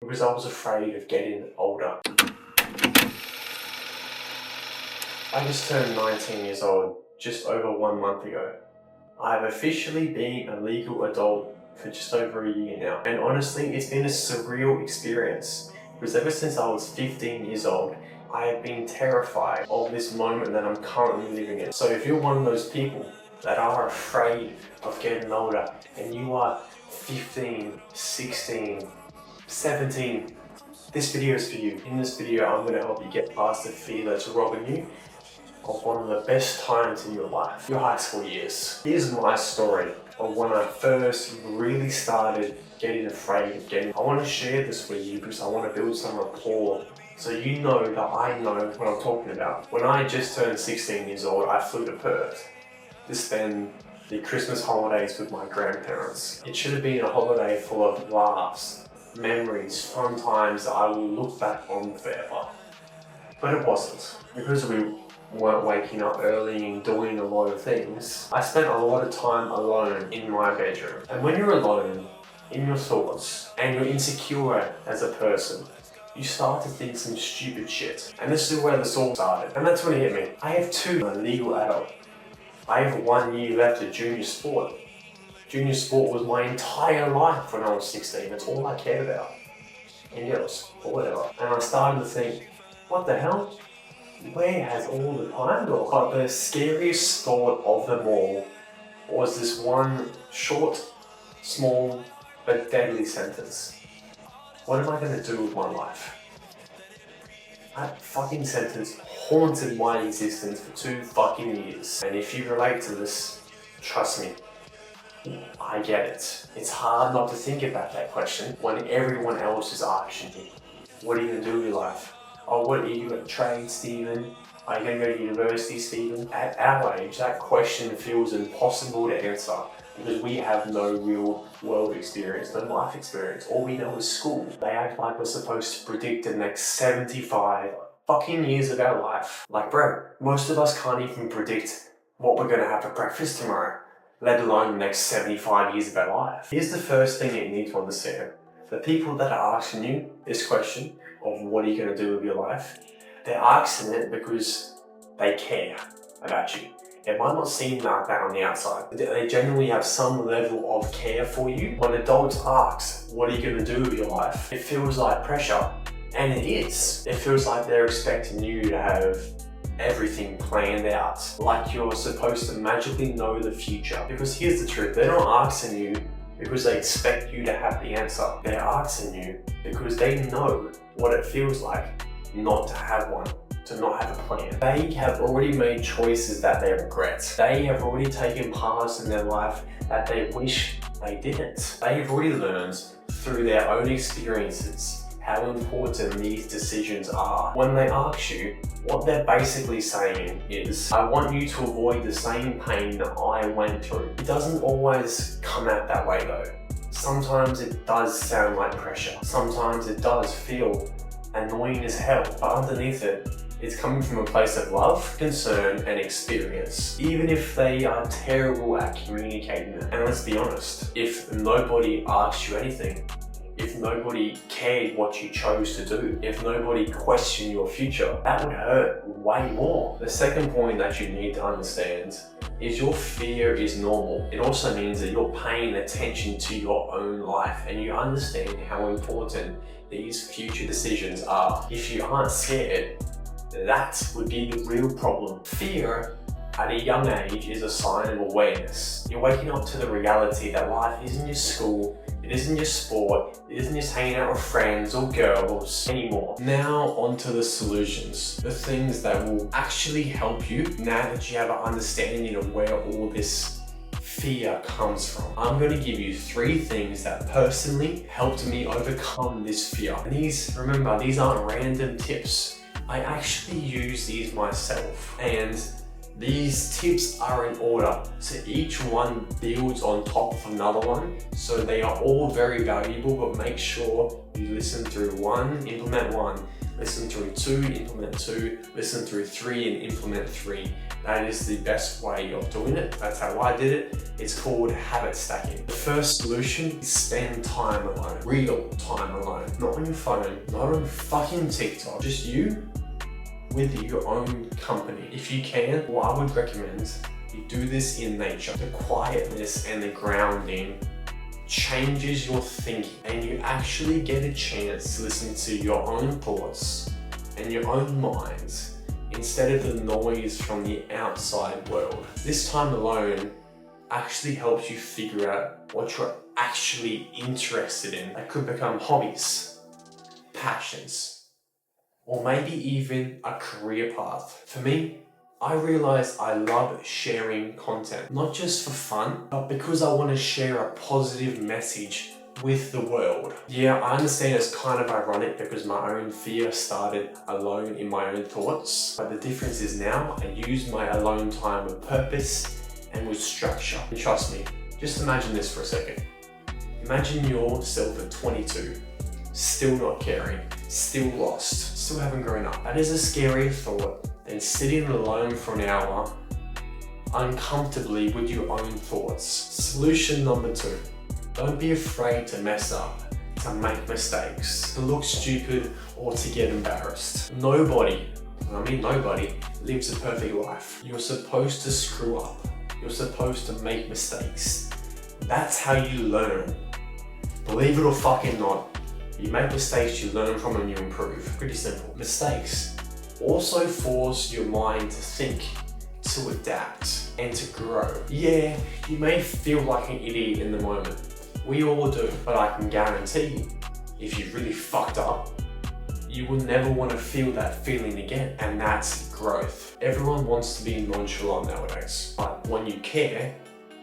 because I was afraid of getting older. I just turned 19 years old just over 1 month ago. I have officially been a legal adult for just over a year now. And honestly, it's been a surreal experience because ever since I was 15 years old, I have been terrified of this moment that I'm currently living in. So if you're one of those people that are afraid of getting older and you are 15, 16, 17, this video is for you. In this video, I'm going to help you get past the fear that's robbing you of one of the best times in your life, your high school years. Here's my story of when I first really started getting afraid of getting. I want to share this with you because I want to build some rapport so you know that I know what I'm talking about. When I just turned 16 years old, I flew to Perth to spend the Christmas holidays with my grandparents. It should have been a holiday full of laughs, memories, fun times that I will look back on forever. But it wasn't. Because we weren't waking up early and doing a lot of things, I spent a lot of time alone in my bedroom. And when you're alone in your thoughts and you're insecure as a person, you start to think some stupid shit. And this is where this all started. And that's when it hit me. I have two legal adults. I have 1 year left of junior sport. Junior sport was my entire life when I was 16. That's all I cared about. And girls, or whatever. And I started to think, what the hell? Where has all the time gone? But the scariest thought of them all was this one short, small, but deadly sentence. What am I going to do with my life? That fucking sentence haunted my existence for 2 fucking years. And if you relate to this, trust me, I get it. It's hard not to think about that question when everyone else is asking you, what are you going to do with your life? Oh, what are you going to trade, Stephen? Are you going to go to university, Stephen? At our age, that question feels impossible to answer because we have no real world experience, no life experience. All we know is school. They act like we're supposed to predict the next 75 fucking years of our life. Like, bro, most of us can't even predict what we're going to have for breakfast tomorrow, let alone the next 75 years of our life. Here's the first thing you need to understand. The people that are asking you this question of what are you going to do with your life, they're asking it because they care about you. It might not seem like that on the outside. They genuinely have some level of care for you. When adults ask, what are you going to do with your life? It feels like pressure. And it is. It feels like they're expecting you to have everything planned out. Like you're supposed to magically know the future. Because here's the truth. They're not asking you because they expect you to have the answer. They're asking you because they know what it feels like not to have one, to not have a plan. They have already made choices that they regret. They have already taken paths in their life that they wish they didn't. They have already learned through their own experiences how important these decisions are. When they ask you, what they're basically saying is, I want you to avoid the same pain that I went through. It doesn't always come out that way though. Sometimes it does sound like pressure. Sometimes it does feel annoying as hell, but underneath it, it's coming from a place of love, concern, and experience. Even if they are terrible at communicating it. And let's be honest, if nobody asked you anything, if nobody cared what you chose to do, if nobody questioned your future, that would hurt way more. The second point that you need to understand is your fear is normal. It also means that you're paying attention to your own life and you understand how important these future decisions are. If you aren't scared, that would be the real problem. Fear at a young age is a sign of awareness. You're waking up to the reality that life isn't just school, it isn't just sport, it isn't just hanging out with friends or girls anymore. Now onto the solutions, the things that will actually help you now that you have an understanding of where all this fear comes from. I'm going to give you 3 things that personally helped me overcome this fear. And remember, these aren't random tips. I actually use these myself, and these tips are in order, so each one builds on top of another one, so they are all very valuable, but make sure you listen through 1, implement 1, listen through 2, implement 2, listen through 3 and implement 3. That is the best way of doing it. That's how I did it. It's called habit stacking. The first solution is spend time alone. Real time alone. Not on your phone, not on fucking TikTok. Just you with your own company. If you can, what I would recommend, you do this in nature. The quietness and the grounding changes your thinking, and you actually get a chance to listen to your own thoughts and your own minds instead of the noise from the outside world. This time alone actually helps you figure out what you're actually interested in. That could become hobbies, passions, or maybe even a career path. For me, I realized I love sharing content, not just for fun, but because I want to share a positive message with the world. Yeah, I understand it's kind of ironic because my own fear started alone in my own thoughts, but the difference is now I use my alone time with purpose and with structure. And trust me, just imagine this for a second. Imagine yourself at 22, still not caring, still lost, still haven't grown up. That is a scary thought than sitting alone for an hour uncomfortably with your own thoughts. Solution number 2. Don't be afraid to mess up, to make mistakes, to look stupid, or to get embarrassed. Nobody, I mean nobody, lives a perfect life. You're supposed to screw up. You're supposed to make mistakes. That's how you learn. Believe it or fucking not, you make mistakes, you learn from them, you improve. Pretty simple. Mistakes also force your mind to think, to adapt, and to grow. Yeah, you may feel like an idiot in the moment. We all do, but I can guarantee you, if you really fucked up, you will never want to feel that feeling again, and that's growth. Everyone wants to be nonchalant nowadays, but when you care,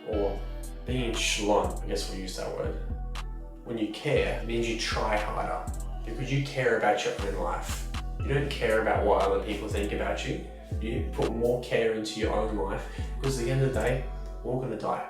or being nonchalant, I guess we'll use that word, when you care, it means you try harder, because you care about your own life. You don't care about what other people think about you. You put more care into your own life, because at the end of the day, we're all gonna die.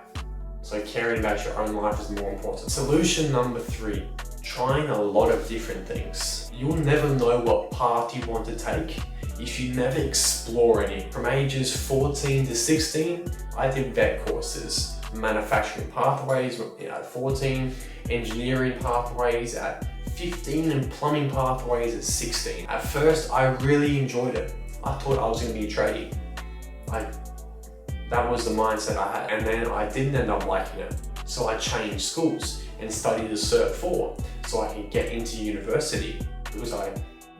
So caring about your own life is more important. Solution number 3, trying a lot of different things. You'll never know what path you want to take if you never explore any. From ages 14 to 16, I did vet courses, manufacturing pathways at 14, engineering pathways at 15, and plumbing pathways at 16. At first, I really enjoyed it. I thought I was gonna be a tradie. That was the mindset I had, and then I didn't end up liking it. So I changed schools and studied the Cert 4 so I could get into university, because I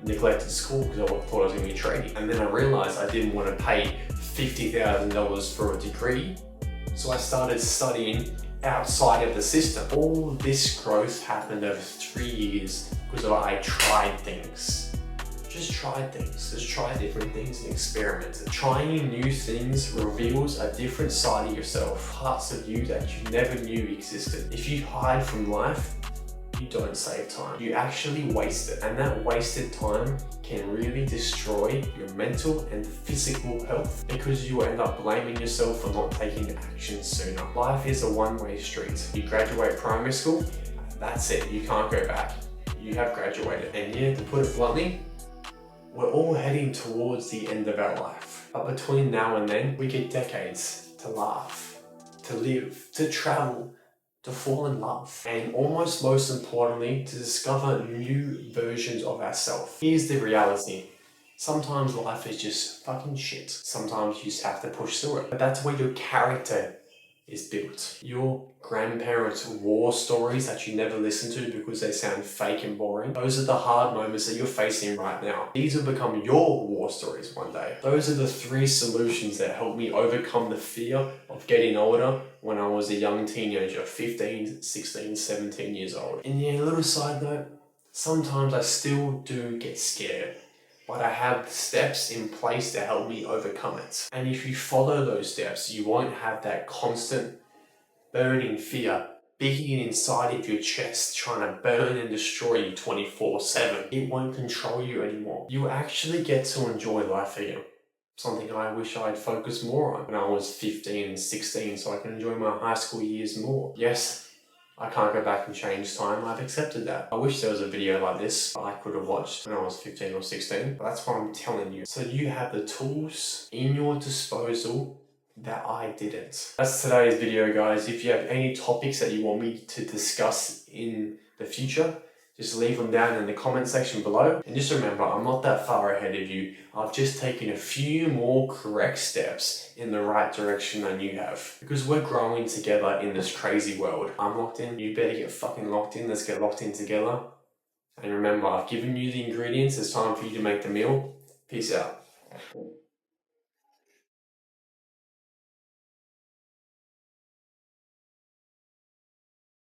neglected school because I thought I was going to be a tradie. And then I realized I didn't want to pay $50,000 for a degree, so I started studying outside of the system. All this growth happened over 3 years because I tried things. Just try things. Just try different things and experiment. Trying new things reveals a different side of yourself, parts of you that you never knew existed. If you hide from life, you don't save time. You actually waste it, and that wasted time can really destroy your mental and physical health, because you end up blaming yourself for not taking action sooner. Life is a one-way street. You graduate primary school, that's it. You can't go back. You have graduated. And yeah, to put it bluntly, we're all heading towards the end of our life. But between now and then, we get decades to laugh, to live, to travel, to fall in love, and almost most importantly, to discover new versions of ourselves. Here's the reality. Sometimes life is just fucking shit. Sometimes you just have to push through it. But that's where your character is built. Your grandparents' war stories that you never listen to because they sound fake and boring, those are the hard moments that you're facing right now. These will become your war stories one day. Those are the 3 solutions that helped me overcome the fear of getting older when I was a young teenager, 15, 16, 17 years old. And yeah, a little side note, sometimes I still do get scared, but I have steps in place to help me overcome it. And if you follow those steps, you won't have that constant burning fear beating inside of your chest, trying to burn and destroy you 24/7. It won't control you anymore. You actually get to enjoy life again. Something I wish I'd focused more on when I was 15 and 16, so I can enjoy my high school years more. Yes, I can't go back and change time. I've accepted that. I wish there was a video like this I could have watched when I was 15 or 16. But that's what I'm telling you. So you have the tools in your disposal that I didn't. That's today's video, guys. If you have any topics that you want me to discuss in the future, just leave them down in the comment section below. And just remember, I'm not that far ahead of you. I've just taken a few more correct steps in the right direction than you have. Because we're growing together in this crazy world. I'm locked in, you better get fucking locked in. Let's get locked in together. And remember, I've given you the ingredients. It's time for you to make the meal. Peace out.